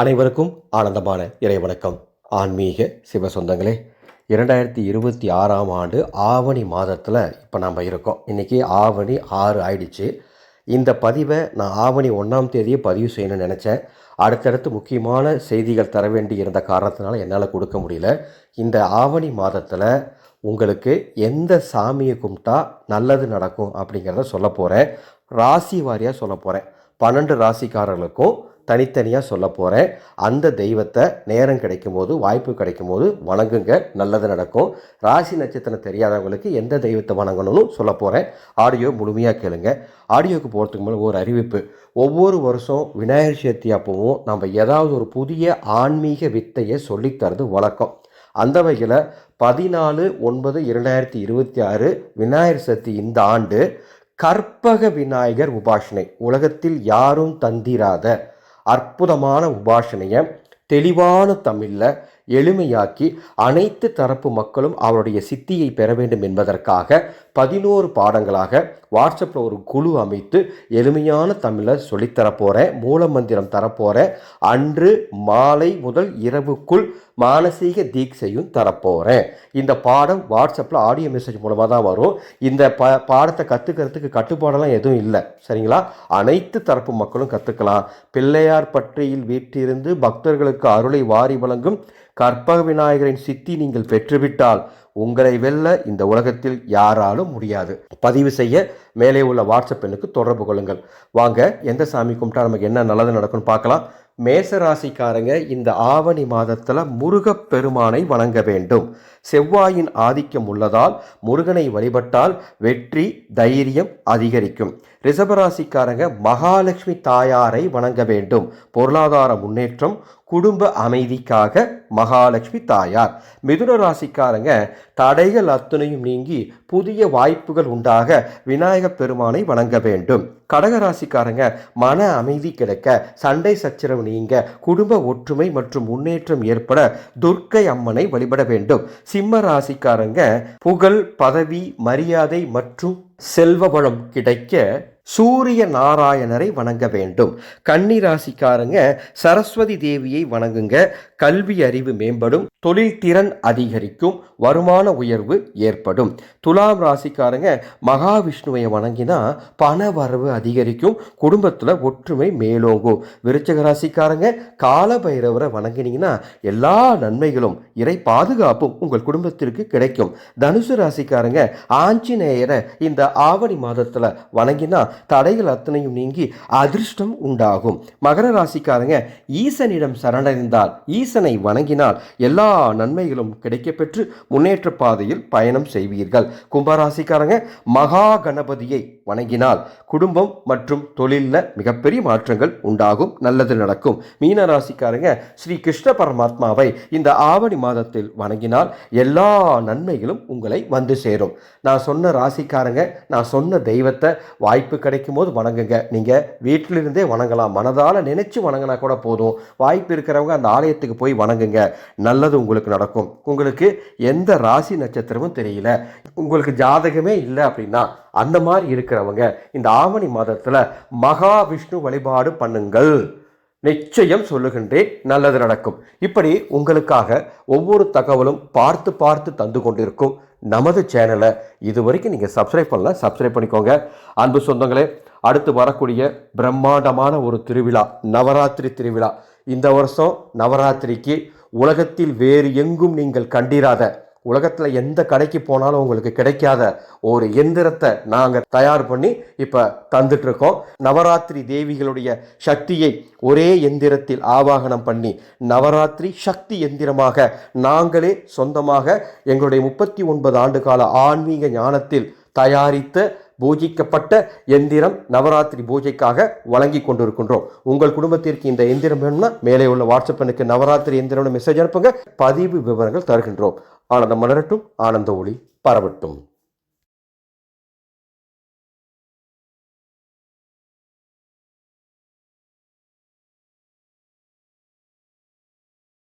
அனைவருக்கும் ஆனந்தமான இறைவணக்கம். ஆன்மீக சிவ சொந்தங்களே, 2026ஆம் ஆண்டு ஆவணி மாதத்தில் இப்போ நம்ம இருக்கோம். இன்றைக்கி ஆவணி 6 ஆயிடுச்சு. இந்த பதிவை நான் ஆவணி 1ஆம் தேதியே பதிவு செய்யணும்னு நினச்சேன். அடுத்தடுத்து முக்கியமான செய்திகள் தர வேண்டி இருந்த காரணத்தினால என்னால் கொடுக்க முடியல. இந்த ஆவணி மாதத்தில் உங்களுக்கு எந்த சாமியை கும்பிட்டா நல்லது நடக்கும் அப்படிங்கிறத சொல்ல போகிறேன். ராசி வாரியாக சொல்ல போகிறேன். 12 ராசிக்காரர்களுக்கும் தனித்தனியாக சொல்ல போகிறேன். அந்த தெய்வத்தை நேரம் கிடைக்கும் போது, வாய்ப்பு கிடைக்கும் போது வணங்குங்க, நல்லது நடக்கும். ராசி நட்சத்திரம் தெரியாதவங்களுக்கு எந்த தெய்வத்தை வணங்கணும்னு சொல்ல போகிறேன். ஆடியோ முழுமையாக கேளுங்க. ஆடியோக்கு போகிறதுக்கு முன்னாடி ஒரு அறிவிப்பு. ஒவ்வொரு வருஷம் விநாயகர் சதுர்த்தி அப்பவும் நம்ம ஏதாவது ஒரு புதிய ஆன்மீக வித்தையை சொல்லித்தரது வழக்கம். அந்த வகையில் 14/9/2026 விநாயகர் சதுர்த்தி இந்த ஆண்டு கற்பக விநாயகர் உபாசனை, உலகத்தில் யாரும் தந்திராத அற்புதமான உபாசனையை தெளிவான தமிழில் எளிமையாக்கி அனைத்து தரப்பு மக்களும் அவருடைய சித்தியை பெற வேண்டும் என்பதற்காக 11 பாடங்களாக வாட்ஸ்அப்பில் ஒரு குழு அமைத்து எளிமையான தமிழில் சொல்லித்தரப்போகிறேன். மூல மந்திரம் தரப்போகிறேன். அன்று மாலை முதல் இரவுக்குள் மானசீக தீட்சையும் தரப்போகிறேன். இந்த பாடம் வாட்ஸ்அப்பில் ஆடியோ மெசேஜ் மூலமாக தான் வரும். இந்த பாடத்தை கற்றுக்கிறதுக்கு கட்டுப்பாடெல்லாம் எதுவும் இல்லை, சரிங்களா? அனைத்து தரப்பு மக்களும் கற்றுக்கலாம். பிள்ளையார் பற்றியில் வீற்றிருந்து பக்தர்களுக்கு அருளை வாரி வழங்கும் கற்பக விநாயகரின் சித்தி நீங்கள் பெற்றுவிட்டால் உங்களை வெல்ல இந்த உலகத்தில் யாராலும் முடியாது. பதிவு செய்ய மேலே உள்ள வாட்ஸ்அப் எண்ணுக்கு தொடர்பு கொள்ளுங்கள். வாங்க, எந்த சாமி கும்பிட்டா நமக்கு என்ன நல்லது நடக்கும்னு பார்க்கலாம். மேசராசிக்காரங்க இந்த ஆவணி மாதத்தில் முருகப்பெருமானை வணங்க வேண்டும். செவ்வாயின் ஆதிக்கம் உள்ளதால் முருகனை வழிபட்டால் வெற்றி, தைரியம் அதிகரிக்கும். ரிஷபராசிக்காரங்க மகாலட்சுமி தாயாரை வணங்க வேண்டும். பொருளாதார முன்னேற்றம், குடும்ப அமைதிக்காக மகாலட்சுமி தாயார். மிதுன ராசிக்காரங்க தடைகள் அத்தனையும் நீங்கி புதிய வாய்ப்புகள் உண்டாக விநாயகப் பெருமானை வணங்க வேண்டும். கடகராசிக்காரங்க மன அமைதி கிடைக்க, சண்டை சச்சரவு நீங்க, குடும்ப ஒற்றுமை மற்றும் முன்னேற்றம் ஏற்பட துர்க்கை அம்மனை வழிபட வேண்டும். சிம்ம ராசிக்காரங்க புகழ், பதவி, மரியாதை மற்றும் செல்வ வளம் கிடைக்க சூரிய நாராயணரை வணங்க வேண்டும். கன்னி ராசிக்காரங்க சரஸ்வதி தேவியை வணங்குங்க. கல்வி அறிவு மேம்படும், தொழில் திறன் அதிகரிக்கும், வருமான உயர்வு ஏற்படும். துலாம் ராசிக்காரங்க மகாவிஷ்ணுவை வணங்கினா பண வரவு அதிகரிக்கும், குடும்பத்தில் ஒற்றுமை மேலோங்கும். விருச்சிக ராசிக்காரங்க கால பைரவரை வணங்கினீங்கன்னா எல்லா நன்மைகளும் இறை பாதுகாப்பும் உங்கள் குடும்பத்திற்கு கிடைக்கும். தனுசு ராசிக்காரங்க ஆஞ்சநேயரை இந்த ஆவணி மாதத்தில் வணங்கினா தடைகள் அத்தனையும் நீங்கி அதிர்ஷ்டம் உண்டாகும். மகர ராசிக்காரங்க ஈசனிடம் சரணடைந்தால், ஈசனை வணங்கினால் எல்லா நன்மைகளும் கிடைக்கப்பெற்று முன்னேற்ற பாதையில் பயணம் செய்வீர்கள். கும்பராசிக்காரங்க மகா கணபதியை வணங்கினால் குடும்பம் மற்றும் தொழிலில் மிகப்பெரிய மாற்றங்கள் உண்டாகும், நல்லது நடக்கும். மீன ராசிக்காரங்க ஸ்ரீ கிருஷ்ண பரமாத்மாவை இந்த ஆவணி மாதத்தில் வணங்கினால் எல்லா நன்மைகளும் உங்களை வந்து சேரும். நான் சொன்ன ராசிக்காரங்க, நான் சொன்ன தெய்வத்தை வாய்ப்பு கிடைக்கும் போது வணங்குங்க. நீங்கள் வீட்டிலிருந்தே வணங்கலாம், மனதால் நினைச்சு வணங்கினா கூட போதும். வாய்ப்பு இருக்கிறவங்க அந்த ஆலயத்துக்கு போய் வணங்குங்க, நல்லது உங்களுக்கு நடக்கும். உங்களுக்கு எந்த ராசி நட்சத்திரமும் தெரியல, உங்களுக்கு ஜாதகமே இல்லை அப்படின்னா அந்த மாதிரி இருக்கிறவங்க இந்த ஆவணி மாதத்தில் மகாவிஷ்ணு வழிபாடு பண்ணுங்கள். நிச்சயம் சொல்லுகின்றேன், நல்லது நடக்கும். இப்படி உங்களுக்காக ஒவ்வொரு தகவலும் பார்த்து பார்த்து தந்து கொண்டிருக்கும் நமது சேனலை இதுவரைக்கும் நீங்கள் சப்ஸ்கிரைப் பண்ணலாம், சப்ஸ்கிரைப் பண்ணிக்கோங்க. அன்பு சொந்தங்களே, அடுத்து வரக்கூடிய பிரம்மாண்டமான ஒரு திருவிழா, நவராத்திரி திருவிழா. இந்த வருஷம் நவராத்திரிக்கு உலகத்தில் வேறு எங்கும் நீங்கள் கண்டிராத, உலகத்தில் எந்த கடைக்கு போனாலும் உங்களுக்கு கிடைக்காத ஒரு எந்திரத்தை நாங்கள் தயார் பண்ணி இப்போ தந்துட்டுருக்கோம். நவராத்திரி தேவிகளுடைய சக்தியை ஒரே எந்திரத்தில் ஆவாகனம் பண்ணி நவராத்திரி சக்தி எந்திரமாக நாங்களே சொந்தமாக எங்களுடைய 39 ஆண்டு கால ஆன்மீக ஞானத்தில் தயாரித்த பூஜிக்கப்பட்ட எந்திரம் நவராத்திரி பூஜைக்காக வழங்கி கொண்டிருக்கின்றோம். உங்கள் குடும்பத்திற்கு இந்த எந்திரம் வேணும்னா மேலே உள்ள வாட்ஸ்அப் எனக்கு நவராத்திரி எந்திரம் மெசேஜ் அனுப்புங்க, பதிவு விவரங்கள் தருகின்றோம். ஆனந்தம் மலரட்டும், ஆனந்த ஒளி பரவட்டும்.